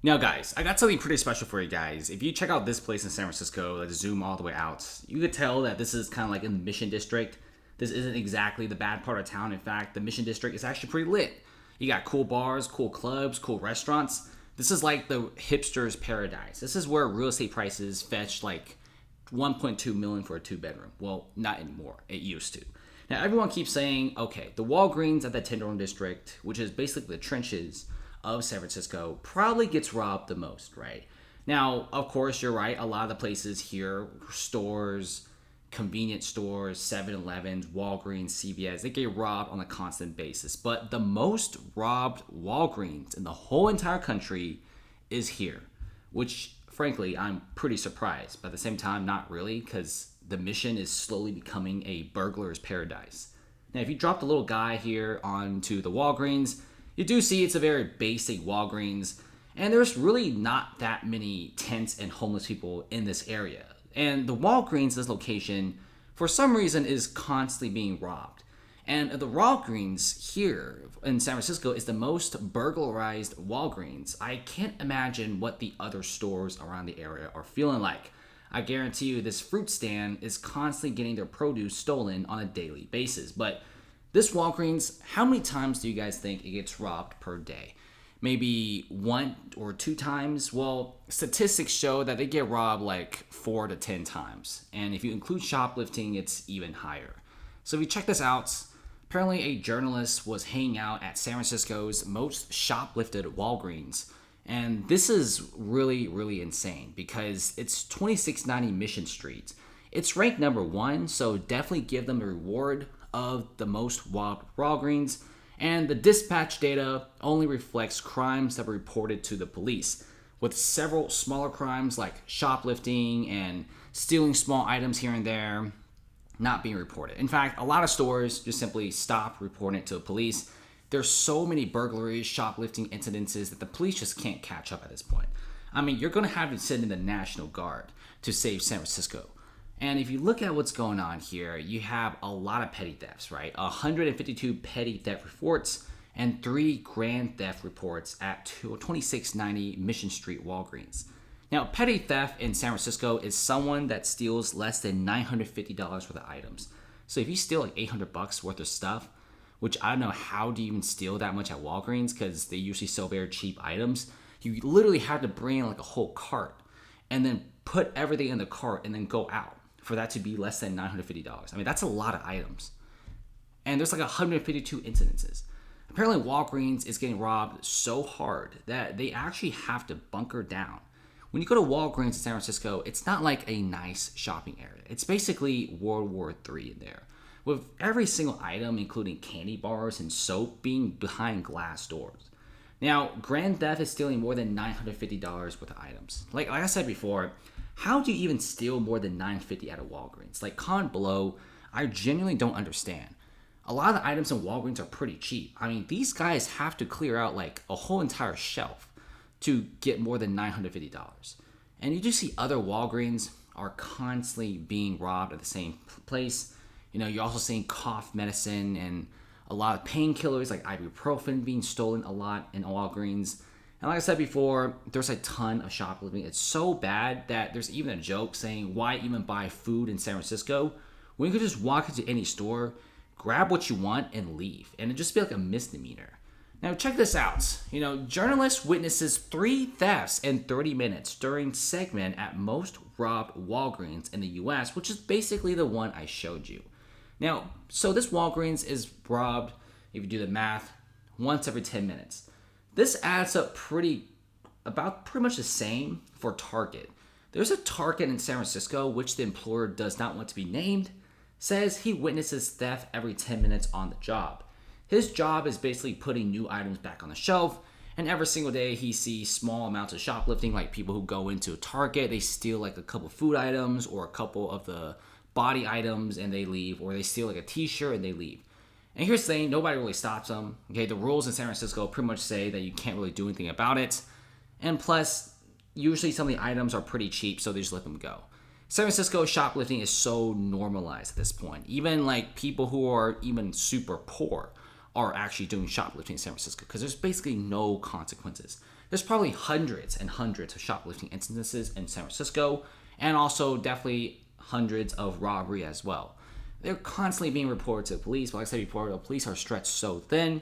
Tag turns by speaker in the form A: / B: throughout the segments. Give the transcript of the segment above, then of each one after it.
A: Now, guys, I got something pretty special for you guys. If you check out this place in San Francisco, let's zoom all the way out, you could tell that this is kind of like in the Mission District. This isn't exactly the bad part of town. In fact, the Mission District is actually pretty lit. You got cool bars, cool clubs, cool restaurants. This is like the hipster's paradise. This is where real estate prices fetch like 1.2 million for a two-bedroom. Well, not anymore. It used to. Now, everyone keeps saying, okay, the Walgreens at the Tenderloin District, which is basically the trenches of San Francisco, probably gets robbed the most, right? Now, of course, you're right. A lot of the places here, stores, convenience stores, 7-Elevens, Walgreens, CVS, they get robbed on a constant basis. But the most robbed Walgreens in the whole entire country is here, which frankly, I'm pretty surprised. But at the same time, not really, because the Mission is slowly becoming a burglar's paradise. Now, if you drop the little guy here onto the Walgreens, you do see it's a very basic Walgreens, and there's really not that many tents and homeless people in this area. And the Walgreens, this location, for some reason, is constantly being robbed. And the Walgreens here in San Francisco is the most burglarized Walgreens. I can't imagine what the other stores around the area are feeling like. I guarantee you this fruit stand is constantly getting their produce stolen on a daily basis. But this Walgreens, how many times do you guys think it gets robbed per day? Maybe 1 or 2 times? Well, statistics show that they get robbed like 4 to 10 times. And if you include shoplifting, it's even higher. So if you check this out, apparently a journalist was hanging out at San Francisco's most shoplifted Walgreens. And this is really, really insane because it's 2690 Mission Street. It's ranked number 1, so definitely give them the reward of the most robbed Walgreens. And the dispatch data only reflects crimes that were reported to the police, with several smaller crimes like shoplifting and stealing small items here and there not being reported. In fact, a lot of stores just simply stop reporting it to the police. There's so many burglaries, shoplifting incidences that the police just can't catch up at this point. I mean, you're going to have to send in the National Guard to save San Francisco. And if you look at what's going on here, you have a lot of petty thefts, right? 152 petty theft reports and 3 grand theft reports at 2690 Mission Street Walgreens. Now, petty theft in San Francisco is someone that steals less than $950 worth of items. So if you steal like $800 worth of stuff, which I don't know how do you even steal that much at Walgreens because they usually sell very cheap items, you literally have to bring in like a whole cart and then put everything in the cart and then go out for that to be less than $950. I mean, that's a lot of items. And there's like 152 incidences. Apparently, Walgreens is getting robbed so hard that they actually have to bunker down. When you go to Walgreens in San Francisco, it's not like a nice shopping area. It's basically World War III in there, with every single item, including candy bars and soap, being behind glass doors. Now, grand theft is stealing more than $950 worth of items. Like I said before, how do you even steal more than $950 at a Walgreens? Like, comment below. I genuinely don't understand. A lot of the items in Walgreens are pretty cheap. I mean, these guys have to clear out like a whole entire shelf to get more than $950. And you do see other Walgreens are constantly being robbed at the same place. You know, you're also seeing cough medicine and a lot of painkillers like ibuprofen being stolen a lot in Walgreens. And like I said before, there's a ton of shoplifting. It's so bad that there's even a joke saying, why even buy food in San Francisco when you could just walk into any store, grab what you want, and leave? And it'd just be like a misdemeanor. Now check this out. You know, journalist witnesses 3 thefts in 30 minutes during segment at most robbed Walgreens in the US, which is basically the one I showed you. Now, so this Walgreens is robbed, if you do the math, once every 10 minutes. This adds up pretty much the same for Target. There's a Target in San Francisco, which the employer does not want to be named, says he witnesses theft every 10 minutes on the job. His job is basically putting new items back on the shelf, and every single day he sees small amounts of shoplifting, like people who go into a Target, they steal like a couple food items or a couple of the body items and they leave, or they steal like a t-shirt and they leave. And here's the thing, nobody really stops them. Okay, the rules in San Francisco pretty much say that you can't really do anything about it. And plus, usually some of the items are pretty cheap, so they just let them go. San Francisco shoplifting is so normalized at this point. Even like people who are even super poor are actually doing shoplifting in San Francisco because there's basically no consequences. there's probably hundreds and hundreds of shoplifting instances in San Francisco, and also definitely hundreds of robbery as well. They're constantly being reported to the police, but like I said before, the police are stretched so thin.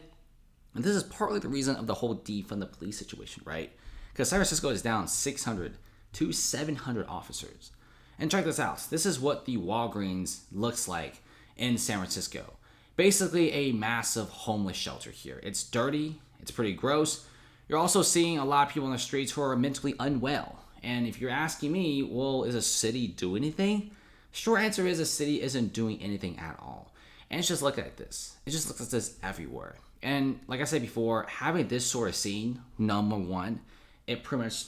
A: And this is partly the reason of the whole defund the police situation, right? Because San Francisco is down 600 to 700 officers. And check this out. This is what the Walgreens looks like in San Francisco. Basically a massive homeless shelter here. It's dirty. It's pretty gross. You're also seeing a lot of people on the streets who are mentally unwell. And if you're asking me, well, is a city doing anything? Short answer is a city isn't doing anything at all. And it's just look at this. It just looks like this everywhere. And like I said before, having this sort of scene, number one, it pretty much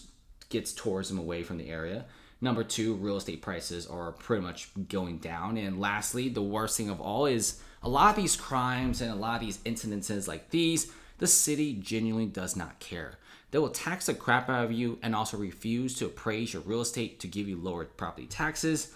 A: gets tourism away from the area. Number two, real estate prices are pretty much going down. And lastly, the worst thing of all is a lot of these crimes and a lot of these incidences like these, the city genuinely does not care. They will tax the crap out of you and also refuse to appraise your real estate to give you lower property taxes.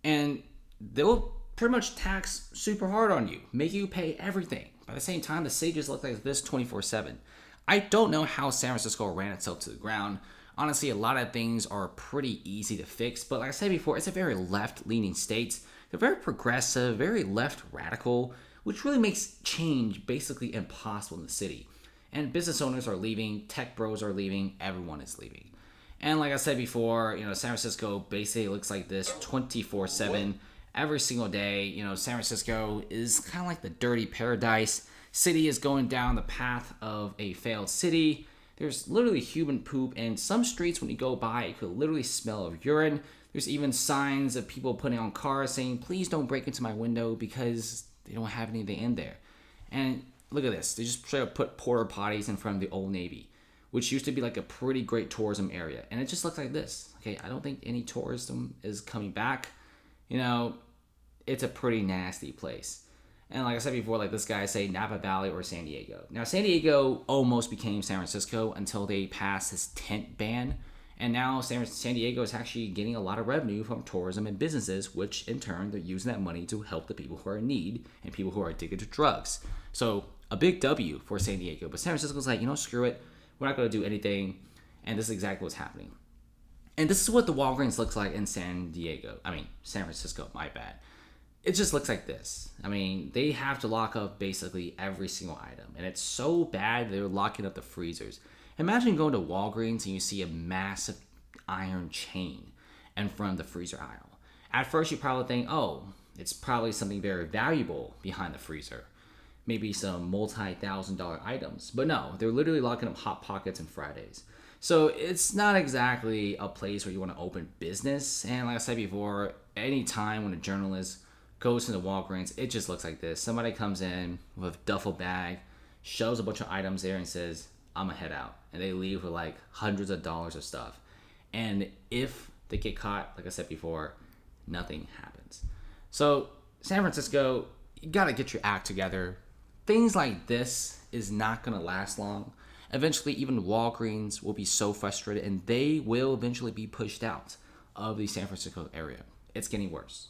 A: And they'll pretty much tax super hard on you, make you pay everything. By the same time, the city just looks like this 24/7. I don't know how San Francisco ran itself to the ground. Honestly, a lot of things are pretty easy to fix, but like I said before, it's a very left-leaning state. They're very progressive, very left-radical, which really makes change basically impossible in the city. And business owners are leaving, tech bros are leaving, everyone is leaving. And like I said before, San Francisco basically looks like this 24/7 every single day. San Francisco is kind of like the dirty paradise. City is going down the path of a failed city. There's literally human poop, and some streets when you go by, you could literally smell of urine. There's even signs of people putting on cars saying, please don't break into my window because they don't have anything in there. And look at this. They just try to put porta potties in front of the Old Navy, which used to be like a pretty great tourism area. And it just looks like this. Okay, I don't think any tourism is coming back. It's a pretty nasty place. And like I said before, like this guy say Napa Valley or San Diego. Now, San Diego almost became San Francisco until they passed this tent ban. And now San Diego is actually getting a lot of revenue from tourism and businesses, which in turn, they're using that money to help the people who are in need and people who are addicted to drugs. So a big W for San Diego. But San Francisco's like, screw it. We're not going to do anything. And this is exactly what's happening. And this is what the Walgreens looks like in San Francisco, my bad. It just looks like this. They have to lock up basically every single item. And it's so bad they're locking up the freezers. Imagine going to Walgreens and you see a massive iron chain in front of the freezer aisle. At first you probably think, oh, it's probably something very valuable behind the freezer. Maybe some multi-$1,000 items. But no, they're literally locking up Hot Pockets and Fridays. So it's not exactly a place where you want to open business. And like I said before, any time when a journalist goes to the Walgreens, it just looks like this. Somebody comes in with a duffel bag, shoves a bunch of items there and says, I'm gonna head out. And they leave with like hundreds of dollars of stuff. And if they get caught, like I said before, nothing happens. So San Francisco, you gotta get your act together. Things like this is not gonna last long. Eventually, even Walgreens will be so frustrated and they will eventually be pushed out of the San Francisco area. It's getting worse.